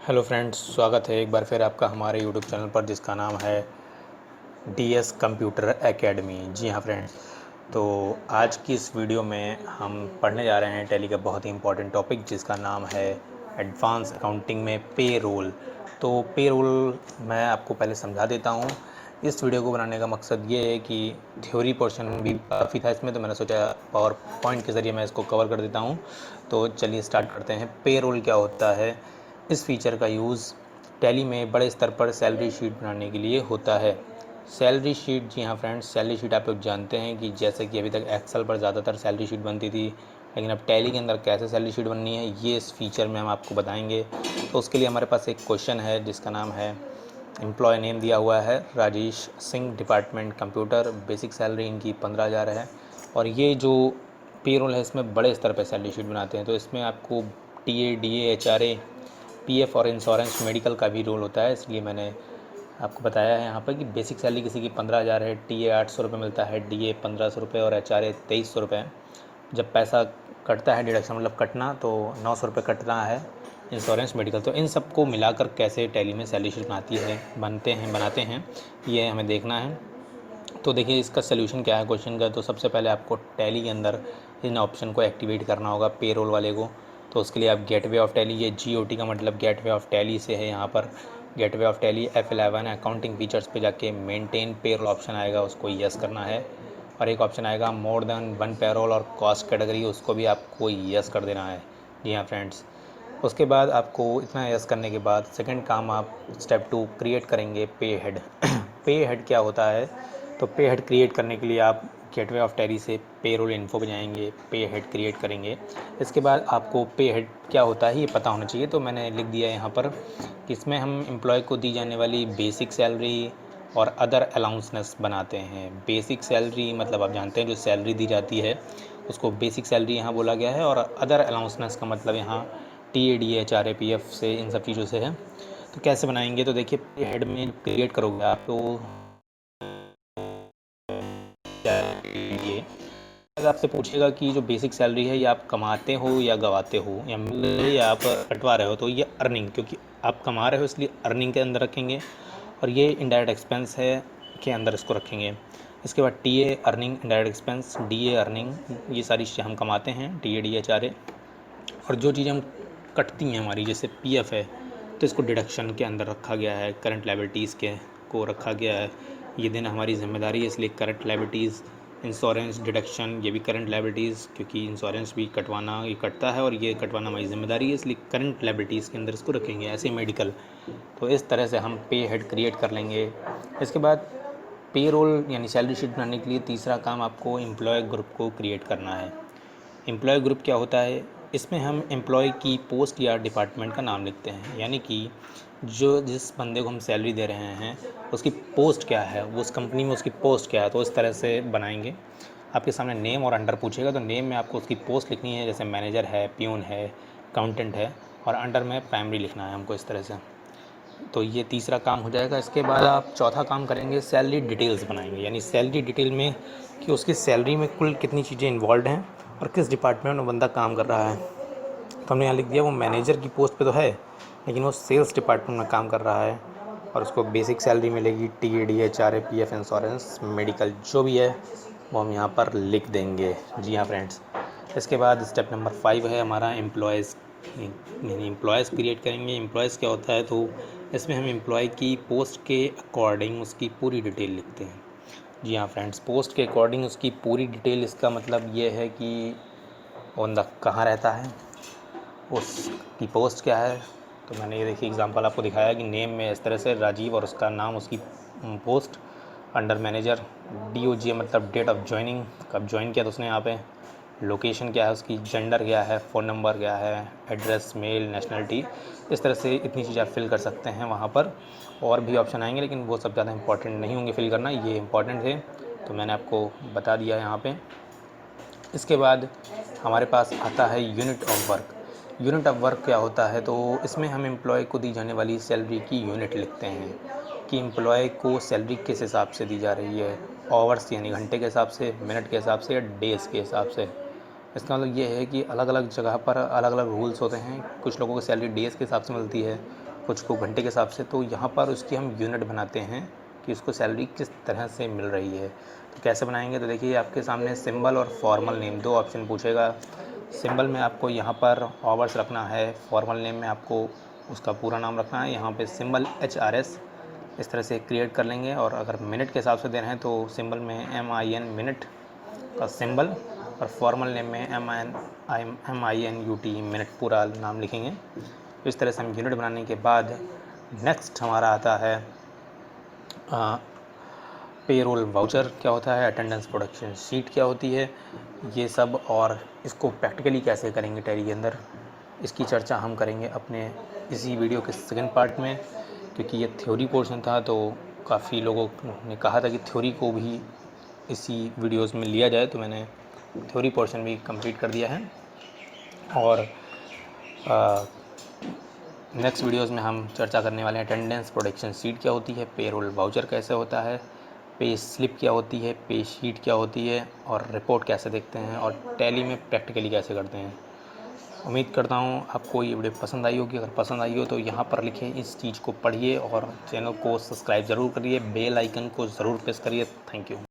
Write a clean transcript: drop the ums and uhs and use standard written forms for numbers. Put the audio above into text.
Hello friends, स्वागत है एक बार फिर आपका हमारे यूट्यूब चैनल पर जिसका नाम है डीएस कंप्यूटर एकेडमी। जी हाँ फ्रेंड्स, तो आज की इस वीडियो में हम पढ़ने जा रहे हैं टैली का बहुत ही इंपॉर्टेंट टॉपिक जिसका नाम है एडवांस अकाउंटिंग में पे रोल। तो पे रोल मैं आपको पहले समझा देता हूँ। इस वीडियो को बनाने का मकसद ये है कि थ्योरी पोर्शन भी काफ़ी था इसमें, तो मैंने सोचा पावर पॉइंट के ज़रिए मैं इसको कवर कर देता हूँ। तो चलिए स्टार्ट करते हैं। पे रोल क्या होता है? इस फीचर का यूज़ टैली में बड़े स्तर पर सैलरी शीट बनाने के लिए होता है। सैलरी शीट, जी हाँ फ्रेंड्स, सैलरी शीट आप लोग जानते हैं कि जैसे कि अभी तक एक्सेल पर ज़्यादातर सैलरी शीट बनती थी, लेकिन अब टैली के अंदर कैसे सैलरी शीट बननी है ये इस फीचर में हम आपको बताएंगे। तो उसके लिए हमारे पास एक क्वेश्चन है जिसका नाम है, एम्प्लॉय नेम दिया हुआ है Rajesh Singh, department computer, basic salary इनकी 15,000 है। और ये जो पे रोल है इसमें बड़े स्तर पर सैलरी शीट बनाते हैं, तो इसमें आपको टीए, डीए, एचआरए, पीएफ और इंश्योरेंस मेडिकल का भी रोल होता है। इसलिए मैंने आपको बताया है यहाँ पर कि बेसिक सैलरी किसी की 15,000 है, टीए 800 रुपये मिलता है, डीए 1500 रुपये और एचआरए 2300 रुपये। जब पैसा कटता है, डिडक्शन मतलब कटना, तो 900 रुपये कटना है इंश्योरेंस मेडिकल। तो इन सबको मिलाकर कैसे टैली में सैलरी शीट बनाते हैं ये हमें देखना है। तो देखिए इसका सलूशन क्या है क्वेश्चन का। तो सबसे पहले आपको टैली के अंदर इन ऑप्शन को एक्टिवेट करना होगा, पे रोल वाले को। तो उसके लिए आप गेटवे ऑफ टैली, ये GOT का मतलब गेटवे ऑफ टैली से है। यहाँ पर gateway of tally F11 accounting features पे जाके मेंटेन पेरोल ऑप्शन आएगा, उसको यस करना है। और एक ऑप्शन आएगा मोर देन 1 पेरोल और कॉस्ट कैटेगरी, उसको भी आपको यस कर देना है। जी हाँ फ्रेंड्स, उसके बाद आपको इतना यस करने के बाद सेकंड काम आप स्टेप 2 क्रिएट करेंगे पे हेड। पे हेड क्या होता है? तो पे हेड क्रिएट करने के लिए आप गेटवे ऑफ टैली से पे रोल इन्फो पे जाएंगे, पे हेड क्रिएट करेंगे। इसके बाद आपको पे हेड क्या होता है ये पता होना चाहिए। तो मैंने लिख दिया यहाँ पर कि इसमें हम एम्प्लॉय को दी जाने वाली बेसिक सैलरी और अदर अलाउंसनेस बनाते हैं। बेसिक सैलरी मतलब आप जानते हैं जो सैलरी दी जाती है उसको बेसिक सैलरी यहाँ बोला गया है, और अदर अलाउंसनेस का मतलब यहाँ TAD, HRA, PF से, इन सब चीज़ों से है। तो कैसे बनाएंगे? तो देखिए पे हेड में क्रिएट करोगे आप तो ये अगर आपसे पूछेगा कि जो बेसिक सैलरी है ये आप कमाते हो या गवाते हो या आप कटवा रहे हो, तो ये अर्निंग, क्योंकि आप कमा रहे हो इसलिए अर्निंग के अंदर रखेंगे। और ये इनडायरेक्ट एक्सपेंस है के अंदर इसको रखेंगे। इसके बाद TA earning, indirect expense, DA earning, ये सारी चीज़ें हम कमाते हैं, टीए, डी, HRA। और जो चीज़ें हम कटती हैं हमारी, जैसे PF है, तो इसको डिडक्शन के अंदर रखा गया है, करंट लायबिलिटीज़ के को रखा गया है। ये देना हमारी जिम्मेदारी है, इसलिए करंट लायबिलिटीज़, इंश्योरेंस डिडक्शन, ये भी करंट लायबिलिटीज़, क्योंकि इंश्योरेंस भी कटवाना, ये कटता है और ये कटवाना हमारी जिम्मेदारी है, इसलिए करंट लायबिलिटीज़ के अंदर इसको रखेंगे। ऐसे मेडिकल। तो इस तरह से हम पे हेड क्रिएट कर लेंगे। इसके बाद पे रोल यानी सैलरी शीट बनाने के लिए तीसरा काम आपको एम्प्लॉय ग्रुप को क्रिएट करना है। एम्प्लॉय ग्रुप क्या होता है? इसमें हम एम्प्लॉय की पोस्ट या डिपार्टमेंट का नाम लिखते हैं, यानी कि जिस बंदे को हम सैलरी दे रहे हैं उसकी पोस्ट क्या है, वो उस कंपनी में उसकी पोस्ट क्या है। तो इस तरह से बनाएंगे। आपके सामने नेम और अंडर पूछेगा, तो नेम में आपको उसकी पोस्ट लिखनी है, जैसे मैनेजर है, प्यून है, अकाउंटेंट है, और अंडर में प्राइमरी लिखना है हमको, इस तरह से। तो ये तीसरा काम हो जाएगा। इसके बाद आप चौथा काम करेंगे, सैलरी डिटेल्स बनाएंगे, यानी सैलरी डिटेल में कि उसकी सैलरी में कुल कितनी चीज़ें इन्वॉल्व हैं और किस डिपार्टमेंट में बंदा काम कर रहा है। तो हमने यहाँ लिख दिया वो मैनेजर की पोस्ट पे तो है, लेकिन वो सेल्स डिपार्टमेंट में काम कर रहा है, और उसको बेसिक सैलरी मिलेगी, TAD, HRA, PF, insurance, medical, जो भी है वो हम यहाँ पर लिख देंगे। जी हाँ फ्रेंड्स, इसके बाद स्टेप नंबर 5 है हमारा एम्प्लॉयज़, यानी एम्प्लॉयज़ क्रिएट करेंगे। एम्प्लॉयज़ क्या होता है? तो इसमें हम एम्प्लॉय की पोस्ट के अकॉर्डिंग उसकी पूरी डिटेल लिखते हैं। जी हाँ फ्रेंड्स, पोस्ट के अकॉर्डिंग उसकी पूरी डिटेल, इसका मतलब ये है कि वो बंदा कहाँ रहता है, उसकी पोस्ट क्या है। तो मैंने ये देखिए एग्जांपल आपको दिखाया कि नेम में इस तरह से राजीव और उसका नाम, उसकी पोस्ट, अंडर मैनेजर, DOG मतलब डेट ऑफ ज्वाइनिंग, कब ज्वाइन किया था उसने यहाँ पे, लोकेशन क्या है उसकी, जेंडर क्या है, फ़ोन नंबर क्या है, एड्रेस, मेल, नेशनलिटी। इस तरह से इतनी चीज़ें आप फिल कर सकते हैं वहाँ पर। और भी ऑप्शन आएंगे लेकिन वो सब ज़्यादा इंपॉर्टेंट नहीं होंगे फिल करना, ये इंपॉर्टेंट थे तो मैंने आपको बता दिया यहाँ पे। इसके बाद हमारे पास आता है unit of work. Unit of work क्या होता है? तो इसमें हम एम्प्लॉय को दी जाने वाली सैलरी की यूनिट लिखते हैं कि एम्प्लॉय को सैलरी किस हिसाब से दी जा रही है, आवर्स यानी घंटे के हिसाब से, मिनट के हिसाब से, या डेज़ के हिसाब से। इसका मतलब ये है कि अलग अलग जगह पर अलग अलग रूल्स होते हैं। कुछ लोगों को सैलरी डेज़ के हिसाब से मिलती है, कुछ को घंटे के हिसाब से, तो यहाँ पर उसकी हम यूनिट बनाते हैं कि उसको सैलरी किस तरह से मिल रही है। तो कैसे बनाएंगे, तो देखिए आपके सामने सिंबल और फॉर्मल नेम दो ऑप्शन पूछेगा। सिंबल में आपको यहाँ पर आवर्स रखना है, फॉर्मल नेम में आपको उसका पूरा नाम रखना है। यहाँ पे सिंबल HRS इस तरह से क्रिएट कर लेंगे। और अगर मिनट के हिसाब से देना है तो सिंबल में MIN मिनट का सिंबल, और फॉर्मल नेम में MINUT मिनट पूरा नाम लिखेंगे। इस तरह से हम यूनिट बनाने के बाद नेक्स्ट हमारा आता है पेरोल वाउचर क्या होता है, अटेंडेंस प्रोडक्शन शीट क्या होती है, ये सब। और इसको प्रैक्टिकली कैसे करेंगे टैली के अंदर, इसकी चर्चा हम करेंगे अपने इसी वीडियो के सेकंड पार्ट में। क्योंकि ये थ्योरी पोर्शन था तो काफ़ी लोगों ने कहा था कि थ्योरी को भी इसी वीडियोस में लिया जाए, तो मैंने थ्योरी पोर्शन भी कंप्लीट कर दिया है। और नेक्स्ट वीडियोस में हम चर्चा करने वाले हैं अटेंडेंस प्रोडक्शन शीट क्या होती है, पेरोल वाउचर कैसे होता है, पे स्लिप क्या होती है, पे शीट क्या होती है, और रिपोर्ट कैसे देखते हैं, और टैली में प्रैक्टिकली कैसे करते हैं। उम्मीद करता हूँ आपको ये वीडियो पसंद आई होगी। अगर पसंद आई हो तो यहाँ पर लिखे इस चीज़ को पढ़िए और चैनल को सब्सक्राइब ज़रूर करिए, बेल आइकन को ज़रूर प्रेस करिए। Thank you.